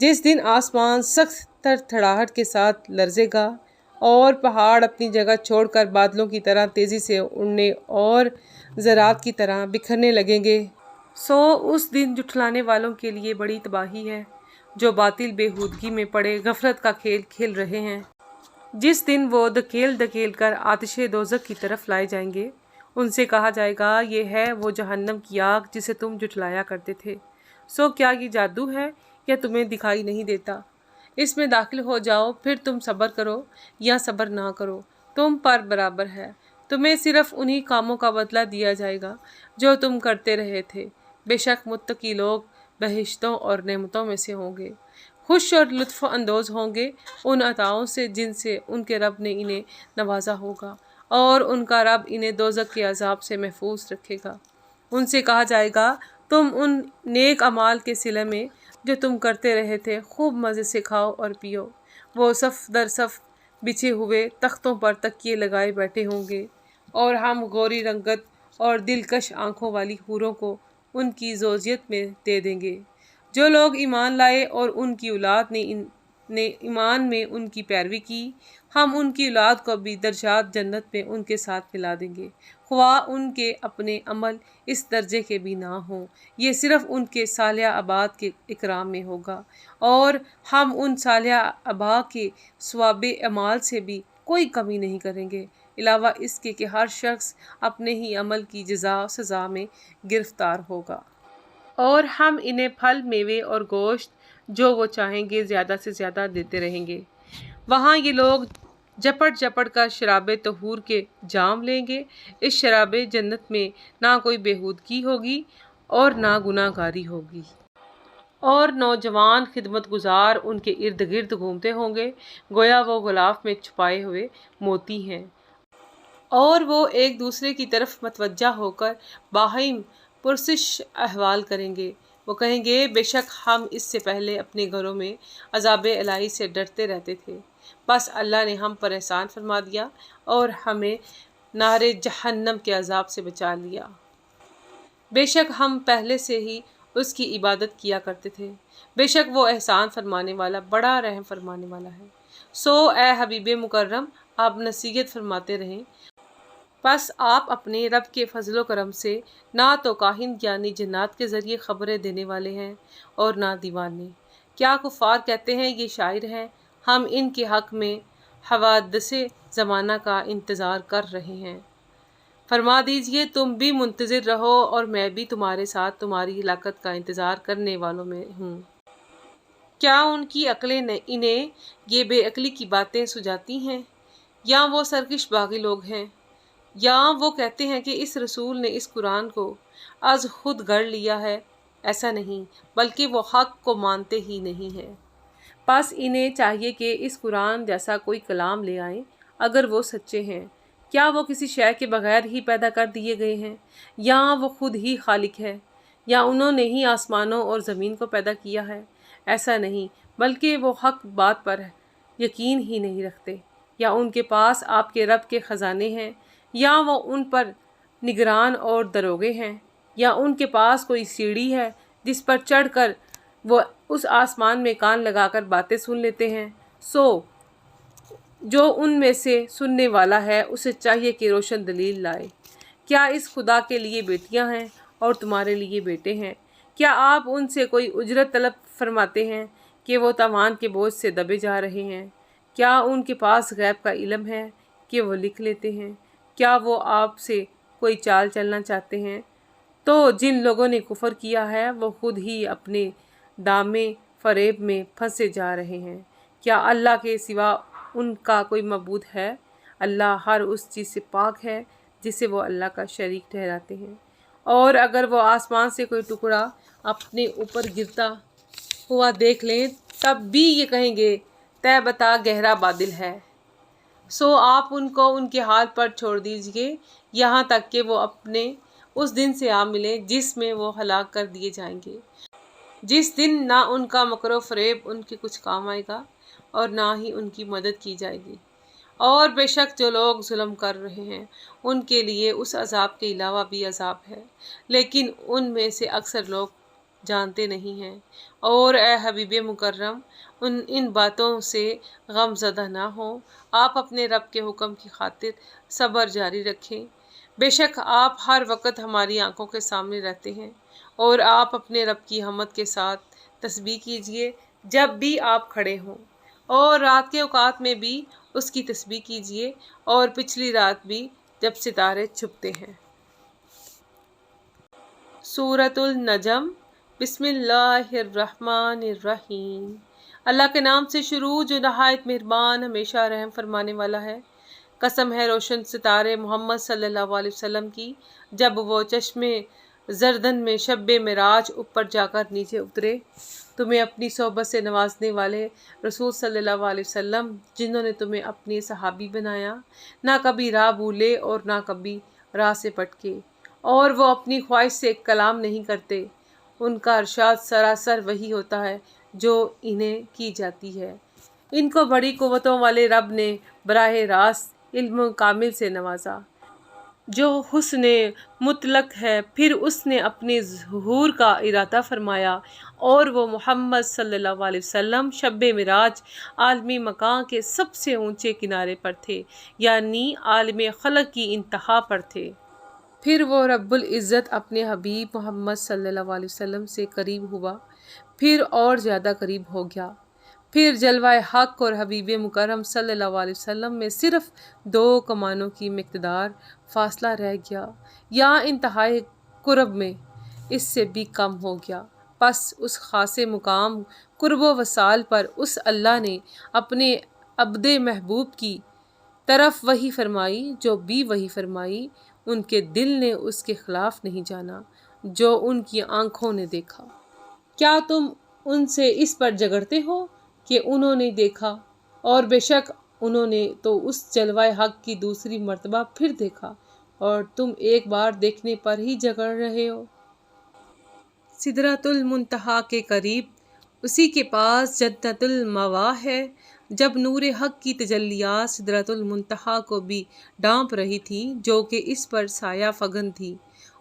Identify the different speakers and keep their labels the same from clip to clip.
Speaker 1: جس دن آسمان سخت تھڑتھڑاہٹ کے ساتھ لرزے گا اور پہاڑ اپنی جگہ چھوڑ کر بادلوں کی طرح تیزی سے اڑنے اور ذرات کی طرح بکھرنے لگیں گے۔ سو اس دن جھٹلانے والوں کے لیے بڑی تباہی ہے جو باطل بےہودگی میں پڑے غفلت کا کھیل کھیل رہے ہیں۔ جس دن وہ دھکیل دھکیل کر آتش دوزخ کی طرف لائے جائیں گے، ان سے کہا جائے گا یہ ہے وہ جہنم کی آگ جسے تم جھٹلایا کرتے تھے۔ سو کیا یہ جادو ہے یا تمہیں دکھائی نہیں دیتا؟ اس میں داخل ہو جاؤ، پھر تم صبر کرو یا صبر نہ کرو، تم پر برابر ہے۔ تمہیں صرف انہی کاموں کا بدلہ دیا جائے گا جو تم کرتے رہے تھے۔ بے شک متقی لوگ بہشتوں اور نعمتوں میں سے ہوں گے، خوش اور لطف اندوز ہوں گے ان عطاؤں سے جن سے ان کے رب نے انہیں نوازا ہوگا، اور ان کا رب انہیں دوزخ کے عذاب سے محفوظ رکھے گا۔ ان سے کہا جائے گا تم ان نیک اعمال کے صلے میں جو تم کرتے رہے تھے خوب مزے سے کھاؤ اور پیو۔ وہ صف در صف بچھے ہوئے تختوں پر تکیے لگائے بیٹھے ہوں گے، اور ہم گوری رنگت اور دلکش آنکھوں والی حوروں کو ان کی زوجیت میں دے دیں گے۔ جو لوگ ایمان لائے اور ان کی اولاد نے ایمان میں ان کی پیروی کی، ہم ان کی اولاد کو بھی درجات جنت میں ان کے ساتھ ملا دیں گے، خواہ ان کے اپنے عمل اس درجے کے بھی نہ ہوں۔ یہ صرف ان کے صالح آباد کے اکرام میں ہوگا، اور ہم ان صالح آبا کے ثواب اعمال سے بھی کوئی کمی نہیں کریں گے، علاوہ اس کے کہ ہر شخص اپنے ہی عمل کی جزا و سزا میں گرفتار ہوگا۔ اور ہم انہیں پھل، میوے اور گوشت جو وہ چاہیں گے زیادہ سے زیادہ دیتے رہیں گے۔ وہاں یہ لوگ جپٹ جپٹ کر شراب طہور کے جام لیں گے۔ اس شراب جنت میں نہ کوئی بےہودگی ہوگی اور نہ گناہ گاری ہوگی، اور نوجوان خدمت گزار ان کے ارد گرد گھومتے ہوں گے گویا وہ غلاف میں چھپائے ہوئے موتی ہیں، اور وہ ایک دوسرے کی طرف متوجہ ہو کر باہم پرسش احوال کریں گے۔ وہ کہیں گے بے شک ہم اس سے پہلے اپنے گھروں میں عذاب الہی سے ڈرتے رہتے تھے، بس اللہ نے ہم پر احسان فرما دیا اور ہمیں نار جہنم کے عذاب سے بچا لیا۔ بے شک ہم پہلے سے ہی اس کی عبادت کیا کرتے تھے، بے شک وہ احسان فرمانے والا بڑا رحم فرمانے والا ہے۔ سو اے حبیب مکرم، آپ نصیحت فرماتے رہیں، بس آپ اپنے رب کے فضل و کرم سے نہ تو کاہن یعنی جنات کے ذریعے خبریں دینے والے ہیں اور نہ دیوانے۔ کیا کفار کہتے ہیں یہ شاعر ہیں؟ ہم ان کے حق میں حوادث زمانہ کا انتظار کر رہے ہیں۔ فرما دیجئے تم بھی منتظر رہو اور میں بھی تمہارے ساتھ تمہاری ہلاکت کا انتظار کرنے والوں میں ہوں۔ کیا ان کی عقلیں انہیں یہ بے عقلی کی باتیں سجاتی ہیں، یا وہ سرکش باغی لوگ ہیں، یا وہ کہتے ہیں کہ اس رسول نے اس قرآن کو از خود گڑھ لیا ہے؟ ایسا نہیں، بلکہ وہ حق کو مانتے ہی نہیں ہیں۔ بس انہیں چاہیے کہ اس قرآن جیسا کوئی کلام لے آئیں اگر وہ سچے ہیں۔ کیا وہ کسی شے کے بغیر ہی پیدا کر دیے گئے ہیں، یا وہ خود ہی خالق ہے، یا انہوں نے ہی آسمانوں اور زمین کو پیدا کیا ہے؟ ایسا نہیں، بلکہ وہ حق بات پر یقین ہی نہیں رکھتے۔ یا ان کے پاس آپ کے رب کے خزانے ہیں، یا وہ ان پر نگران اور دروگے ہیں، یا ان کے پاس کوئی سیڑھی ہے جس پر چڑھ کر وہ اس آسمان میں کان لگا کر باتیں سن لیتے ہیں۔ سو جو ان میں سے سننے والا ہے اسے چاہیے کہ روشن دلیل لائے۔ کیا اس خدا کے لیے بیٹیاں ہیں اور تمہارے لیے بیٹے ہیں؟ کیا آپ ان سے کوئی اجرت طلب فرماتے ہیں کہ وہ تاوان کے بوجھ سے دبے جا رہے ہیں؟ کیا ان کے پاس غیب کا علم ہے کہ وہ لکھ لیتے ہیں؟ کیا وہ آپ سے کوئی چال چلنا چاہتے ہیں؟ تو جن لوگوں نے کفر کیا ہے وہ خود ہی اپنے دامے فریب میں پھنسے جا رہے ہیں۔ کیا اللہ کے سوا ان کا کوئی معبود ہے؟ اللہ ہر اس چیز سے پاک ہے جسے وہ اللہ کا شریک ٹھہراتے ہیں۔ اور اگر وہ آسمان سے کوئی ٹکڑا اپنے اوپر گرتا ہوا دیکھ لیں تب بھی یہ کہیں گے طے بتا گہرا بادل ہے۔ سو آپ ان کو ان کے حال پر چھوڑ دیجئے یہاں تک کہ وہ اپنے اس دن سے آ ملیں جس میں وہ ہلاک کر دیے جائیں گے، جس دن نہ ان کا مکر و فریب ان کے کچھ کام آئے گا اور نہ ہی ان کی مدد کی جائے گی۔ اور بے شک جو لوگ ظلم کر رہے ہیں ان کے لیے اس عذاب کے علاوہ بھی عذاب ہے، لیکن ان میں سے اکثر لوگ جانتے نہیں ہیں۔ اور اے حبیب مکرم، ان باتوں سے غم زدہ نہ ہوں، آپ اپنے رب کے حکم کی خاطر صبر جاری رکھیں۔ بے شک آپ ہر وقت ہماری آنکھوں کے سامنے رہتے ہیں، اور آپ اپنے رب کی حمد کے ساتھ تسبیح کیجئے جب بھی آپ کھڑے ہوں، اور رات کے اوقات میں بھی اس کی تسبیح کیجئے، اور پچھلی رات بھی جب ستارے چھپتے ہیں۔ سورۃ النجم۔ بسم اللہ الرحمن الرحیم۔ اللہ کے نام سے شروع جو نہایت مہربان ہمیشہ رحم فرمانے والا ہے۔ قسم ہے روشن ستارے محمد صلی اللہ علیہ وسلم کی، جب وہ چشمے زردن میں شب معراج اوپر جا کر نیچے اترے۔ تمہیں اپنی صحبت سے نوازنے والے رسول صلی اللہ علیہ وسلم، جنہوں نے تمہیں اپنے صحابی بنایا، نہ کبھی راہ بھولے اور نہ کبھی راہ سے پٹکے، اور وہ اپنی خواہش سے کلام نہیں کرتے۔ ان کا ارشاد سراسر وحی ہوتا ہے جو انہیں کی جاتی ہے۔ ان کو بڑی قوتوں والے رب نے براہ راست علم کامل سے نوازا، جو حسن مطلق ہے۔ پھر اس نے اپنے ظہور کا ارادہ فرمایا، اور وہ محمد صلی اللہ علیہ وسلم شب معراج عالمی مقام کے سب سے اونچے کنارے پر تھے، یعنی عالم خلق کی انتہا پر تھے۔ پھر وہ رب العزت اپنے حبیب محمد صلی اللہ علیہ وسلم سے قریب ہوا، پھر اور زیادہ قریب ہو گیا۔ پھر جلوہ حق اور حبیب مکرم صلی اللہ علیہ وسلم میں صرف 2 کمانوں کی مقدار فاصلہ رہ گیا، یا انتہائی قرب میں اس سے بھی کم ہو گیا۔ پس اس خاص مقام قرب و وصال پر اس اللہ نے اپنے عبد محبوب کی طرف وحی فرمائی، جو بھی وحی فرمائی ان کے دل نے اس کے خلاف نہیں جانا جو ان کی آنکھوں نے دیکھا۔ کیا تم ان سے اس پر جھگڑتے ہو کہ انہوں نے دیکھا، اور بے شک انہوں نے تو اس جلوہ حق کی دوسری مرتبہ پھر دیکھا، اور تم ایک بار دیکھنے پر ہی جھگڑ رہے ہو۔ سدرۃ المنتہا کے قریب، اسی کے پاس جنت المأویٰ ہے۔ جب نور حق کی تجلیات سدرۃ المنتہا کو بھی ڈھانپ رہی تھی، جو کہ اس پر سایہ فگن تھی،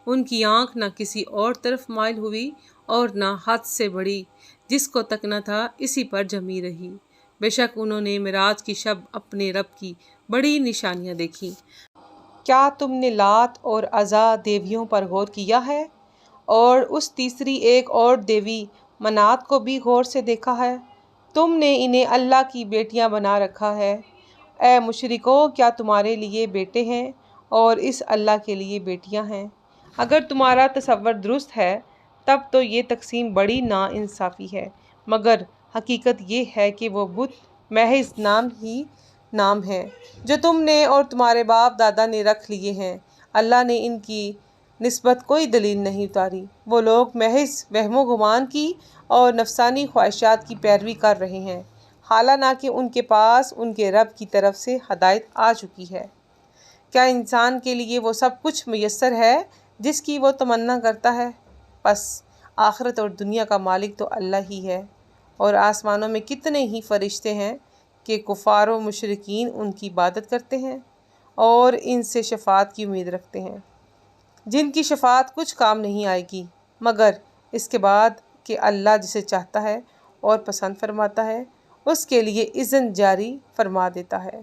Speaker 1: ان کی آنکھ نہ کسی اور طرف مائل ہوئی اور نہ حد سے بڑھی، جس کو تکنا تھا اسی پر جمی رہی۔ بے شک انہوں نے معراج کی شب اپنے رب کی بڑی نشانیاں دیکھیں۔ کیا تم نے لات اور عزا دیویوں پر غور کیا ہے، اور اس تیسری ایک اور دیوی منات کو بھی غور سے دیکھا ہے؟ تم نے انہیں اللہ کی بیٹیاں بنا رکھا ہے۔ اے مشرکو، کیا تمہارے لیے بیٹے ہیں اور اس اللہ کے لیے بیٹیاں ہیں؟ اگر تمہارا تصور درست ہے تب تو یہ تقسیم بڑی نا انصافی ہے، مگر حقیقت یہ ہے کہ وہ بت محض نام ہی نام ہیں جو تم نے اور تمہارے باپ دادا نے رکھ لیے ہیں۔ اللہ نے ان کی نسبت کوئی دلیل نہیں اتاری۔ وہ لوگ محض وہم و گمان کی اور نفسانی خواہشات کی پیروی کر رہے ہیں، حالانکہ ان کے پاس ان کے رب کی طرف سے ہدایت آ چکی ہے۔ کیا انسان کے لیے وہ سب کچھ میسر ہے جس کی وہ تمنا کرتا ہے؟ پس آخرت اور دنیا کا مالک تو اللہ ہی ہے، اور آسمانوں میں کتنے ہی فرشتے ہیں کہ کفار و مشرکین ان کی عبادت کرتے ہیں اور ان سے شفاعت کی امید رکھتے ہیں، جن کی شفاعت کچھ کام نہیں آئے گی مگر اس کے بعد کہ اللہ جسے چاہتا ہے اور پسند فرماتا ہے اس کے لیے اذن جاری فرما دیتا ہے۔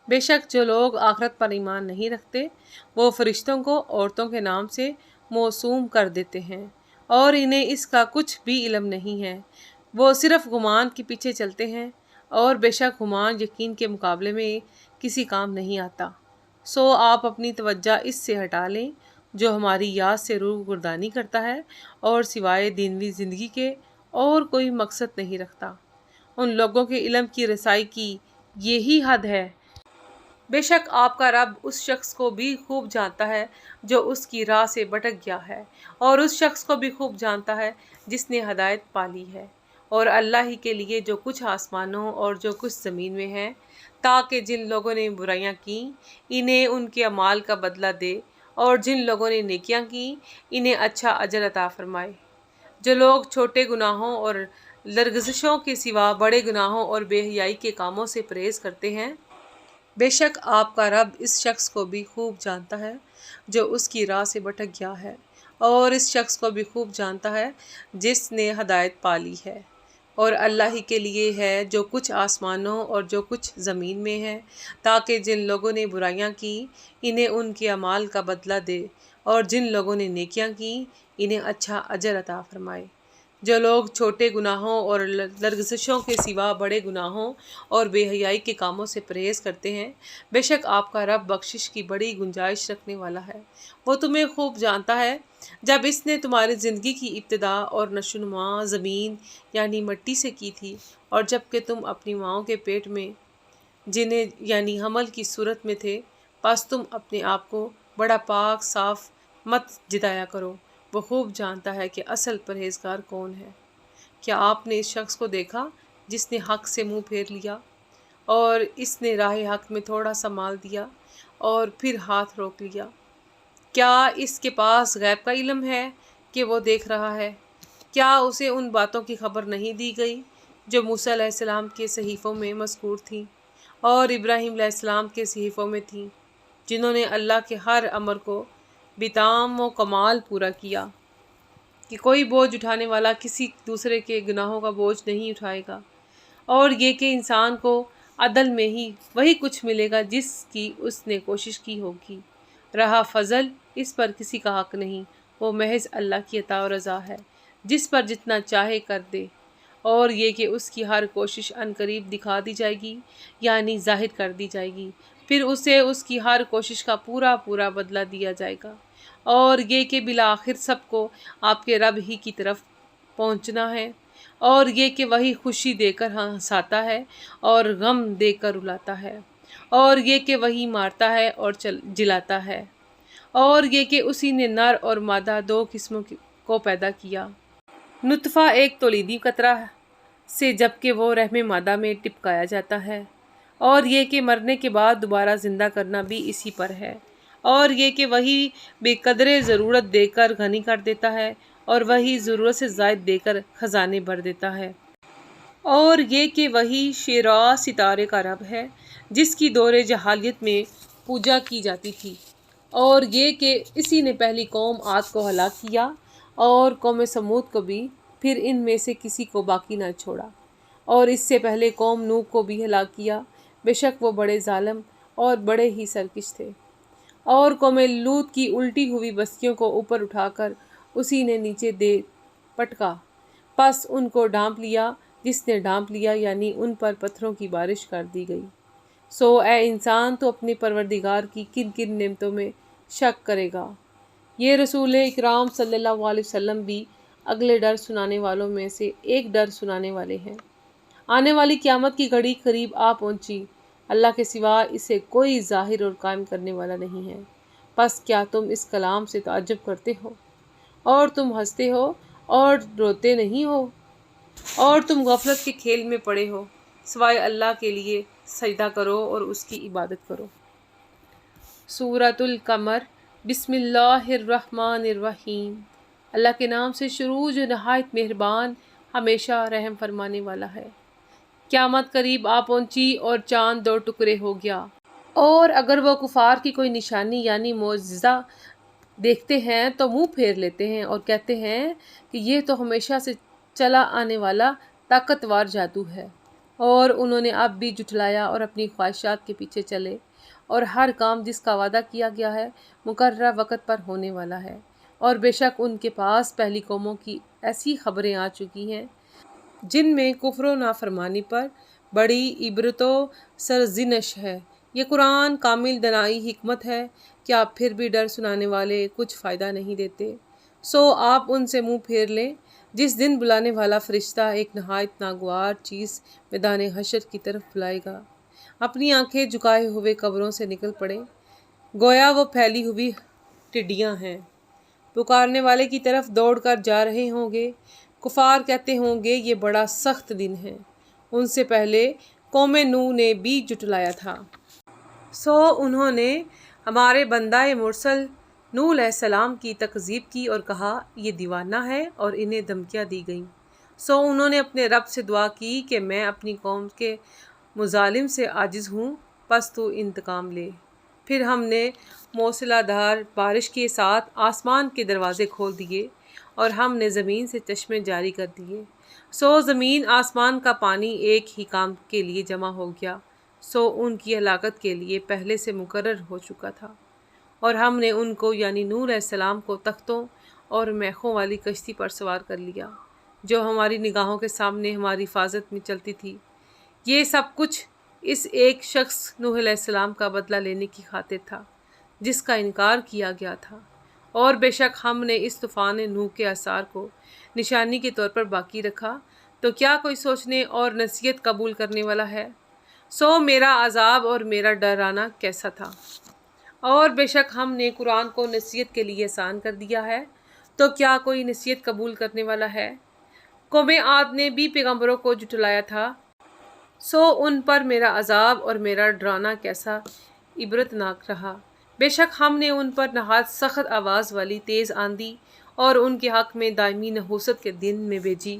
Speaker 1: بے شک جو لوگ آخرت پر ایمان نہیں رکھتے، وہ فرشتوں کو عورتوں کے نام سے موسوم کر دیتے ہیں، اور انہیں اس کا کچھ بھی علم نہیں ہے۔ وہ صرف گمان کے پیچھے چلتے ہیں، اور بے شک گمان یقین کے مقابلے میں کسی کام نہیں آتا۔ سو آپ اپنی توجہ اس سے ہٹا لیں جو ہماری یاد سے روح گردانی کرتا ہے اور سوائے دنیوی زندگی کے اور کوئی مقصد نہیں رکھتا۔ ان لوگوں کے علم کی رسائی کی یہی حد ہے۔ بے شک آپ کا رب اس شخص کو بھی خوب جانتا ہے جو اس کی راہ سے بھٹک گیا ہے، اور اس شخص کو بھی خوب جانتا ہے جس نے ہدایت پا لی ہے۔ اور اللہ ہی کے لیے جو کچھ آسمانوں اور جو کچھ زمین میں ہے، تاکہ جن لوگوں نے برائیاں کیں انہیں ان کے اعمال کا بدلہ دے، اور جن لوگوں نے نیکیاں کیں انہیں اچھا اجر عطا فرمائے۔ جو لوگ چھوٹے گناہوں اور لرزشوں کے سوا بڑے گناہوں اور بے حیائی کے کاموں سے پرہیز کرتے ہیں، بے شک آپ کا رب اس شخص کو بھی خوب جانتا ہے جو اس کی راہ سے بھٹک گیا ہے، اور اس شخص کو بھی خوب جانتا ہے جس نے ہدایت پالی ہے، اور اللہ ہی کے لیے ہے جو کچھ آسمانوں اور جو کچھ زمین میں ہے، تاکہ جن لوگوں نے برائیاں کی انہیں ان کے اعمال کا بدلہ دے، اور جن لوگوں نے نیکیاں کی انہیں اچھا اجر عطا فرمائے۔ جو لوگ چھوٹے گناہوں اور لرزشوں کے سوا بڑے گناہوں اور بے حیائی کے کاموں سے پرہیز کرتے ہیں، بے شک آپ کا رب بخشش کی بڑی گنجائش رکھنے والا ہے۔ وہ تمہیں خوب جانتا ہے جب اس نے تمہاری زندگی کی ابتدا اور نشو و نما زمین یعنی مٹی سے کی تھی، اور جب کہ تم اپنی ماؤں کے پیٹ میں جنیں یعنی حمل کی صورت میں تھے، پس تم اپنے آپ کو بڑا پاک صاف مت جتایا کرو۔ وہ خوب جانتا ہے کہ اصل پرہیزگار کون ہے۔ کیا آپ نے اس شخص کو دیکھا جس نے حق سے منہ پھیر لیا، اور اس نے راہ حق میں تھوڑا سا مال دیا اور پھر ہاتھ روک لیا؟ کیا اس کے پاس غیب کا علم ہے کہ وہ دیکھ رہا ہے؟ کیا اسے ان باتوں کی خبر نہیں دی گئی جو موسیٰ علیہ السلام کے صحیفوں میں مذکور تھیں اور ابراہیم علیہ السلام کے صحیفوں میں تھیں، جنہوں نے اللہ کے ہر امر کو بتمام و کمال پورا کیا کہ کوئی بوجھ اٹھانے والا کسی دوسرے کے گناہوں کا بوجھ نہیں اٹھائے گا، اور یہ کہ انسان کو عدل میں ہی وہی کچھ ملے گا جس کی اس نے کوشش کی ہوگی۔ رہا فضل، اس پر کسی کا حق نہیں، وہ محض اللہ کی عطا و رضا ہے، جس پر جتنا چاہے کر دے، اور یہ کہ اس کی ہر کوشش عنقریب دکھا دی جائے گی یعنی ظاہر کر دی جائے گی، پھر اسے اس کی ہر کوشش کا پورا پورا بدلہ دیا جائے گا، اور یہ کہ بالآخر سب کو آپ کے رب ہی کی طرف پہنچنا ہے، اور یہ کہ وہی خوشی دے کر ہنساتا ہے اور غم دے کر رلاتا ہے، اور یہ کہ وہی مارتا ہے اور جلاتا ہے، اور یہ کہ اسی نے نر اور مادہ دو قسموں کو پیدا کیا، نطفہ ایک تولیدی قطرہ سے جبکہ وہ رحم مادہ میں ٹپکایا جاتا ہے، اور یہ کہ مرنے کے بعد دوبارہ زندہ کرنا بھی اسی پر ہے، اور یہ کہ وہی بے قدرے ضرورت دے کر غنی کر دیتا ہے اور وہی ضرورت سے زائد دے کر خزانے بھر دیتا ہے، اور یہ کہ وہی شعراء ستارے کا رب ہے جس کی دور جاہلیت میں پوجا کی جاتی تھی، اور یہ کہ اسی نے پہلی قوم عاد کو ہلاک کیا اور قوم سمود کو بھی، پھر ان میں سے کسی کو باقی نہ چھوڑا، اور اس سے پہلے قوم نوح کو بھی ہلاک کیا، بے شک وہ بڑے ظالم اور بڑے ہی سرکش تھے، اور قوم لوط کی الٹی ہوئی بستیوں کو اوپر اٹھا کر اسی نے نیچے دے پٹکا، پس ان کو ڈھانپ لیا جس نے ڈھانپ لیا یعنی ان پر پتھروں کی بارش کر دی گئی۔ سو اے انسان تو اپنے پروردگار کی کن کن نعمتوں میں شک کرے گا؟ یہ رسول اکرام صلی اللہ علیہ وسلم بھی اگلے ڈر سنانے والوں میں سے ایک ڈر سنانے والے ہیں۔ آنے والی قیامت کی گھڑی قریب آ پہنچی، اللہ کے سوا اسے کوئی ظاہر اور قائم کرنے والا نہیں ہے، پس کیا تم اس کلام سے تعجب کرتے ہو، اور تم ہنستے ہو اور روتے نہیں ہو، اور تم غفلت کے کھیل میں پڑے ہو؟ سوائے اللہ کے لیے سجدہ کرو اور اس کی عبادت کرو۔ سورۃ القمر۔ بسم اللہ الرحمن الرحیم۔ اللہ کے نام سے شروع جو نہایت مہربان ہمیشہ رحم فرمانے والا ہے۔ قیامت قریب آ پہنچی اور چاند دو ٹکڑے ہو گیا، اور اگر وہ کفار کی کوئی نشانی یعنی معجزہ دیکھتے ہیں تو منہ پھیر لیتے ہیں اور کہتے ہیں کہ یہ تو ہمیشہ سے چلا آنے والا طاقتور جادو ہے، اور انہوں نے اب بھی جھٹلایا اور اپنی خواہشات کے پیچھے چلے، اور ہر کام جس کا وعدہ کیا گیا ہے مقررہ وقت پر ہونے والا ہے، اور بے شک ان کے پاس پہلی قوموں کی ایسی خبریں آ چکی ہیں جن میں کفر و نافرمانی پر بڑی عبرت و سرزنش ہے۔ یہ قرآن کامل دانائی حکمت ہے، کیا پھر بھی ڈر سنانے والے کچھ فائدہ نہیں دیتے؟ سو آپ ان سے منہ پھیر لیں جس دن بلانے والا فرشتہ ایک نہایت ناگوار چیز میدان حشر کی طرف بلائے گا، اپنی آنکھیں جھکائے ہوئے قبروں سے نکل پڑے، گویا وہ پھیلی ہوئی ٹڈیاں ہیں، پکارنے والے کی طرف دوڑ کر جا رہے ہوں گے۔ کفار کہتے ہوں گے یہ بڑا سخت دن ہے، ان سے پہلے قوم نوح نے بھی جھٹلایا تھا، سو انہوں نے ہمارے بندہ مرسل نوح علیہ السلام کی تکذیب کی اور کہا یہ دیوانہ ہے، اور انہیں دھمکیاں دی گئیں، سو انہوں نے اپنے رب سے دعا کی کہ میں اپنی قوم کے مظالم سے عاجز ہوں، پس تو انتقام لے۔ پھر ہم نے موسلا دھار بارش کے ساتھ آسمان کے دروازے کھول دیے اور ہم نے زمین سے چشمے جاری کر دیے، سو زمین آسمان کا پانی ایک ہی کام کے لیے جمع ہو گیا، سو ان کی ہلاکت کے لیے پہلے سے مقرر ہو چکا تھا۔ اور ہم نے ان کو یعنی نوح علیہ السلام کو تختوں اور میخوں والی کشتی پر سوار کر لیا، جو ہماری نگاہوں کے سامنے ہماری حفاظت میں چلتی تھی۔ یہ سب کچھ اس ایک شخص نوح علیہ السلام کا بدلہ لینے کی خاطر تھا، جس کا انکار کیا گیا تھا۔ اور بے شک ہم نے اس طوفان نوح کے آثار کو نشانی کے طور پر باقی رکھا، تو کیا کوئی سوچنے اور نصیحت قبول کرنے والا ہے؟ سو میرا عذاب اور میرا ڈرانا کیسا تھا۔ اور بے شک ہم نے قرآن کو نصیحت کے لیے آسان کر دیا ہے، تو کیا کوئی نصیحت قبول کرنے والا ہے؟ قوم عاد نے بھی پیغمبروں کو جھٹلایا تھا، سو ان پر میرا عذاب اور میرا ڈرانا کیسا عبرتناک رہا۔ بے شک ہم نے ان پر نہایت سخت آواز والی تیز آندھی اور ان کے حق میں دائمی نحوست کے دن میں بھیجی،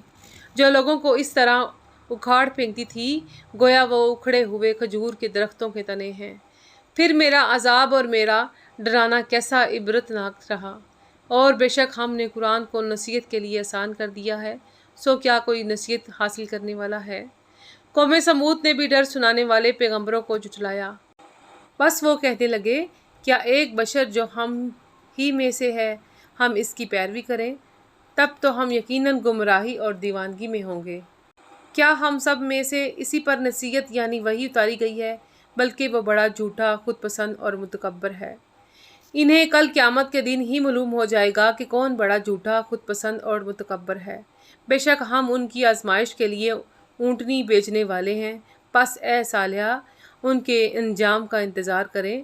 Speaker 1: جو لوگوں کو اس طرح اکھاڑ پھینکتی تھی گویا وہ اکھڑے ہوئے کھجور کے درختوں کے تنے ہیں۔ پھر میرا عذاب اور میرا ڈرانا کیسا عبرتناک رہا۔ اور بے شک ہم نے قرآن کو نصیحت کے لیے آسان کر دیا ہے، سو کیا کوئی نصیحت حاصل کرنے والا ہے؟ قوم سمود نے بھی ڈر سنانے والے پیغمبروں کو جھٹلایا۔ بس وہ کہنے لگے، کیا ایک بشر جو ہم ہی میں سے ہے ہم اس کی پیروی کریں؟ تب تو ہم یقیناً گمراہی اور دیوانگی میں ہوں گے۔ کیا ہم سب میں سے اسی پر نصیحت یعنی وحی اتاری گئی ہے؟ بلکہ وہ بڑا جھوٹا، خود پسند اور متکبر ہے۔ انہیں کل قیامت کے دن ہی معلوم ہو جائے گا کہ کون بڑا جھوٹا، خود پسند اور متکبر ہے۔ بے شک ہم ان کی آزمائش کے لیے اونٹنی بیچنے والے ہیں، پس اے صالحہ ان کے انجام کا انتظار کریں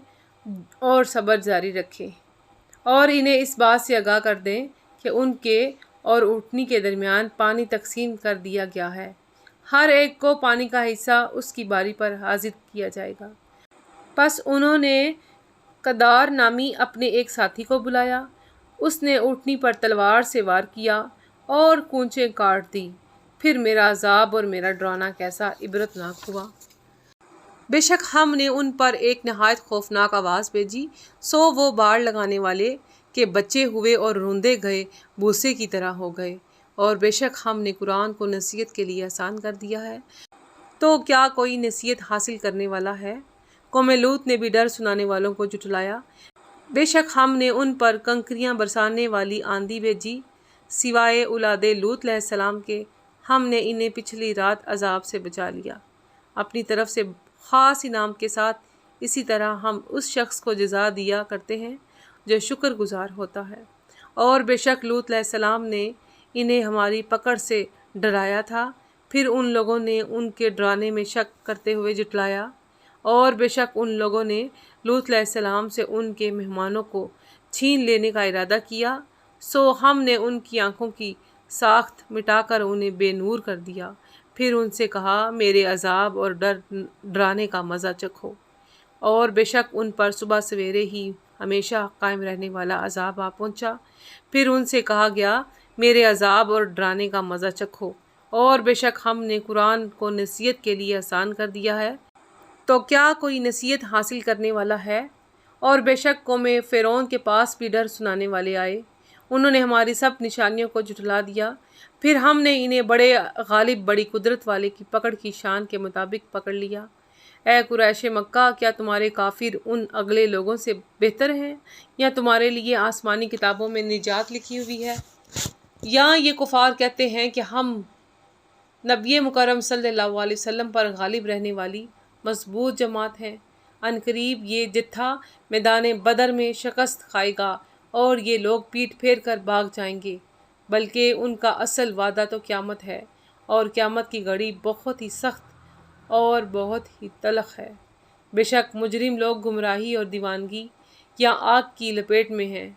Speaker 1: اور صبر جاری رکھیں، اور انہیں اس بات سے آگاہ کر دیں کہ ان کے اور اونٹنی کے درمیان پانی تقسیم کر دیا گیا ہے، ہر ایک کو پانی کا حصہ اس کی باری پر حاضر کیا جائے گا۔ پس انہوں نے قدار نامی اپنے ایک ساتھی کو بلایا، اس نے اونٹنی پر تلوار سے وار کیا اور کونچیں کاٹ دی۔ پھر میرا عذاب اور میرا ڈرانا کیسا عبرتناک ہوا۔ بے شک ہم نے ان پر ایک نہایت خوفناک آواز بھیجی، سو وہ باڑ لگانے والے کے بچے ہوئے اور روندے گئے بھوسے کی طرح ہو گئے۔ اور بے شک ہم نے قرآن کو نصیحت کے لیے آسان کر دیا ہے، تو کیا کوئی نصیحت حاصل کرنے والا ہے؟ قوم لوط نے بھی ڈر سنانے والوں کو جھٹلایا۔ بے شک ہم نے ان پر کنکریاں برسانے والی آندھی بھیجی، سوائے اولاد لوط علیہ السلام کے ہم نے انہیں پچھلی رات عذاب سے بچا لیا اپنی طرف سے خاص انعام کے ساتھ۔ اسی طرح ہم اس شخص کو جزا دیا کرتے ہیں جو شکر گزار ہوتا ہے۔ اور بے شک لوط علیہ السلام نے انہیں ہماری پکڑ سے ڈرایا تھا، پھر ان لوگوں نے ان کے ڈرانے میں شک کرتے ہوئے جھٹلایا۔ اور بے شک ان لوگوں نے لوط علیہ السلام سے ان کے مہمانوں کو چھین لینے کا ارادہ کیا، سو ہم نے ان کی آنکھوں کی ساخت مٹا کر انہیں بے نور کر دیا، پھر ان سے کہا میرے عذاب اور ڈرانے کا مزہ چکھو۔ اور بے شک ان پر صبح سویرے ہی ہمیشہ قائم رہنے والا عذاب آ پہنچا، پھر ان سے کہا گیا میرے عذاب اور ڈرانے کا مزہ چکھو۔ اور بے شک ہم نے قرآن کو نصیحت کے لیے آسان کر دیا ہے، تو کیا کوئی نصیحت حاصل کرنے والا ہے؟ اور بے شک قوم فرعون کے پاس بھی ڈر سنانے والے آئے، انہوں نے ہماری سب نشانیوں کو جھٹلا دیا، پھر ہم نے انہیں بڑے غالب بڑی قدرت والے کی پکڑ کی شان کے مطابق پکڑ لیا۔ اے قریش مکہ، کیا تمہارے کافر ان اگلے لوگوں سے بہتر ہیں، یا تمہارے لیے آسمانی کتابوں میں نجات لکھی ہوئی ہے؟ یا یہ کفار کہتے ہیں کہ ہم نبی مکرم صلی اللہ علیہ وسلم پر غالب رہنے والی مضبوط جماعت ہیں، ان قریب یہ جتھا میدان بدر میں شکست کھائے گا اور یہ لوگ پیٹھ پھیر کر بھاگ جائیں گے، بلکہ ان کا اصل وعدہ تو قیامت ہے، اور قیامت کی گھڑی بہت ہی سخت اور بہت ہی تلخ ہے۔ بے شک مجرم لوگ گمراہی اور دیوانگی یا آگ کی لپیٹ میں ہیں،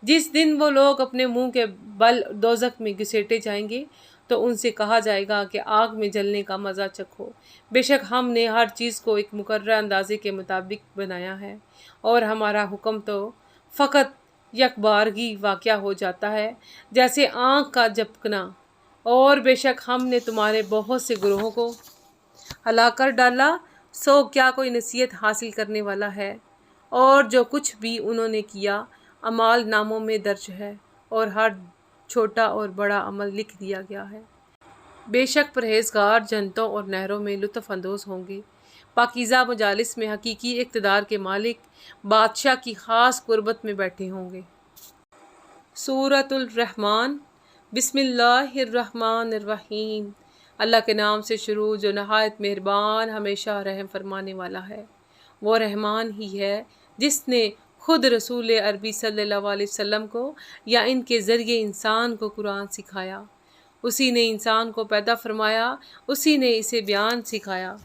Speaker 1: جس دن وہ لوگ اپنے منہ کے بل دوزخ میں گھسیٹے جائیں گے، تو ان سے کہا جائے گا کہ آگ میں جلنے کا مزہ چکھو۔ بے شک ہم نے ہر چیز کو ایک مقررہ اندازے کے مطابق بنایا ہے، اور ہمارا حکم تو فقط یک بارگی واقع ہو جاتا ہے جیسے آنکھ کا جھپکنا۔ اور بے شک ہم نے تمہارے بہت سے گروہوں کو ہلاک کر ڈالا، سو کیا کوئی نصیحت حاصل کرنے والا ہے؟ اور جو کچھ بھی انہوں نے کیا اعمال ناموں میں درج ہے، اور ہر چھوٹا اور بڑا عمل لکھ دیا گیا ہے۔ بے شک پرہیزگار جنتوں اور نہروں میں لطف اندوز ہوں گے۔ پاکیزہ مجالس میں حقیقی اقتدار کے مالک بادشاہ کی خاص قربت میں بیٹھے ہوں گے۔ سورۃ الرحمن۔ بسم اللہ الرحمن الرحیم۔ اللہ کے نام سے شروع جو نہایت مہربان ہمیشہ رحم فرمانے والا ہے۔ وہ رحمان ہی ہے جس نے خود رسول عربی صلی اللہ علیہ وسلم کو یا ان کے ذریعے انسان کو قرآن سکھایا۔ اسی نے انسان کو پیدا فرمایا، اسی نے اسے بیان سکھایا۔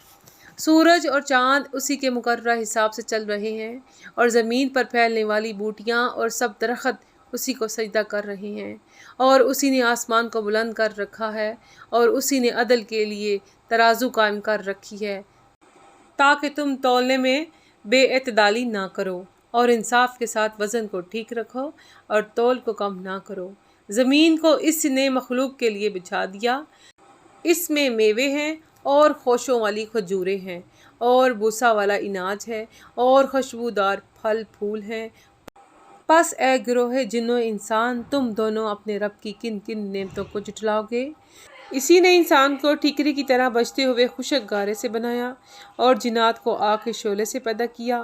Speaker 1: سورج اور چاند اسی کے مقررہ حساب سے چل رہے ہیں، اور زمین پر پھیلنے والی بوٹیاں اور سب درخت اسی کو سجدہ کر رہے ہیں، اور اسی نے آسمان کو بلند کر رکھا ہے، اور اسی نے عدل کے لیے ترازو قائم کر رکھی ہے تاکہ تم تولنے میں بے اعتدالی نہ کرو، اور انصاف کے ساتھ وزن کو ٹھیک رکھو اور تول کو کم نہ کرو۔ زمین کو اس نے مخلوق کے لیے بچھا دیا، اس میں میوے ہیں اور خوشوں والی کھجوریں ہیں، اور بوسا والا اناج ہے، اور خوشبودار پھل پھول ہیں۔ پس اے گروہ جن و انسان، تم دونوں اپنے رب کی کن کن نعمتوں کو جھٹلاؤ گے؟ اسی نے انسان کو ٹھیکری کی طرح بجتے ہوئے خشک گارے سے بنایا، اور جنات کو آگ کے شعلے سے پیدا کیا۔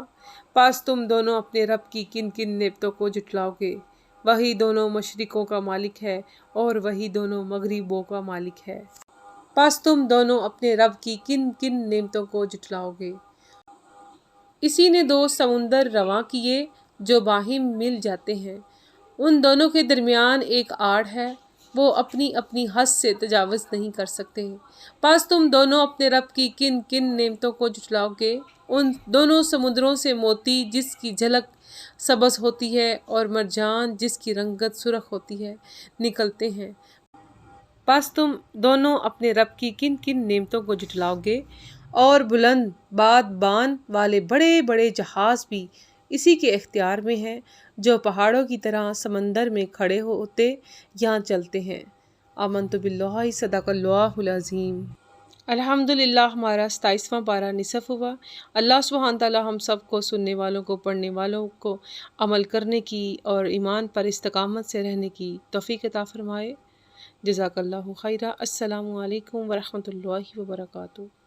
Speaker 1: پس تم دونوں اپنے رب کی کن کن نعمتوں کو جھٹلاؤ گے؟ وہی دونوں مشرقوں کا مالک ہے اور وہی دونوں مغربوں کا مالک ہے۔ پس تم دونوں اپنے رب کی کن کن نعمتوں کو جھٹلاؤ گے؟ اسی نے دو سمندر رواں کیے جو باہم مل جاتے ہیں، ان دونوں کے درمیان ایک آڑ ہے، وہ اپنی اپنی حد سے تجاوز نہیں کر سکتے۔ پس تم دونوں اپنے رب کی کن کن نعمتوں کو جھٹلاؤ گے؟ ان دونوں سمندروں سے موتی جس کی جھلک سبز ہوتی ہے اور مرجان جس کی رنگت سرخ ہوتی ہے نکلتے ہیں۔ پس تم دونوں اپنے رب کی کن کن نعمتوں کو جھٹلاؤ گے؟ اور بلند بادبان والے بڑے بڑے جہاز بھی اسی کے اختیار میں ہیں، جو پہاڑوں کی طرح سمندر میں کھڑے ہوتے یا چلتے ہیں۔ آمنت باللہ، صدق اللہ العظیم۔ الحمدللہ ہمارا 27واں پارہ نصف ہوا۔ اللہ سبحانہ تعالیٰ ہم سب کو، سننے والوں کو، پڑھنے والوں کو عمل کرنے کی اور ایمان پر استقامت سے رہنے کی توفیق عطا فرمائے۔ جزاک اللہ خیرہ۔ السلام علیکم ورحمۃ اللہ وبرکاتہ۔